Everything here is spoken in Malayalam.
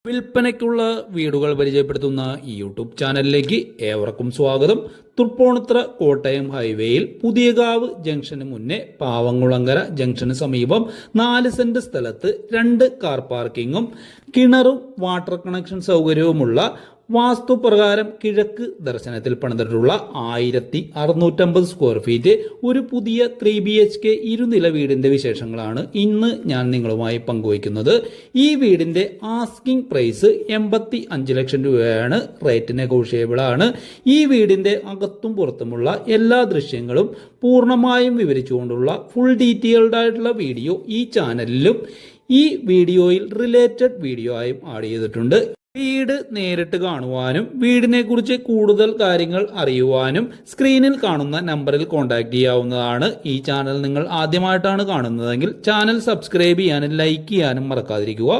വിൽപ്പനയ്ക്കുള്ള വീടുകൾ പരിചയപ്പെടുത്തുന്ന ഈ യൂട്യൂബ് ചാനലിലേക്ക് ഏവർക്കും സ്വാഗതം. തൃപ്പൂണിത്തുറ കോട്ടയം ഹൈവേയിൽ പുതിയകാവ് ജംഗ്ഷന് മുന്നേ പാവങ്കുളങ്ങര ജംഗ്ഷന് സമീപം 4 സെന്റ് സ്ഥലത്ത് 2 കാർ പാർക്കിങ്ങും കിണറും വാട്ടർ കണക്ഷൻ സൗകര്യവുമുള്ള വാസ്തുപ്രകാരം കിഴക്ക് ദർശനത്തിൽ പണിതിട്ടുള്ള 1650 സ്ക്വയർ ഫീറ്റ് ഒരു പുതിയ 3 BHK ഇരുനില വീടിന്റെ വിശേഷങ്ങളാണ് ഇന്ന് ഞാൻ നിങ്ങളുമായി പങ്കുവയ്ക്കുന്നത്. ഈ വീടിന്റെ ആസ്കിംഗ് പ്രൈസ് 85 ലക്ഷം രൂപയാണ്. റേറ്റ് നെഗോഷിയബിൾ ആണ്. ഈ വീടിന്റെ അകത്തും പുറത്തുമുള്ള എല്ലാ ദൃശ്യങ്ങളും പൂർണ്ണമായും വിവരിച്ചുകൊണ്ടുള്ള ഫുൾ ഡീറ്റെയിൽഡ് ആയിട്ടുള്ള വീഡിയോ ഈ ചാനലിലും ഈ വീഡിയോയിൽ റിലേറ്റഡ് വീഡിയോ ആയും ആഡ് ചെയ്തിട്ടുണ്ട്. വീട് നേരിട്ട് കാണുവാനും വീടിനെ കുറിച്ച് കൂടുതൽ കാര്യങ്ങൾ അറിയുവാനും സ്ക്രീനിൽ കാണുന്ന നമ്പറിൽ കോൺടാക്ട് ചെയ്യാവുന്നതാണ്. ഈ ചാനൽ നിങ്ങൾ ആദ്യമായിട്ടാണ് കാണുന്നതെങ്കിൽ ചാനൽ സബ്സ്ക്രൈബ് ചെയ്യാനും ലൈക്ക് ചെയ്യാനും മറക്കാതിരിക്കുക.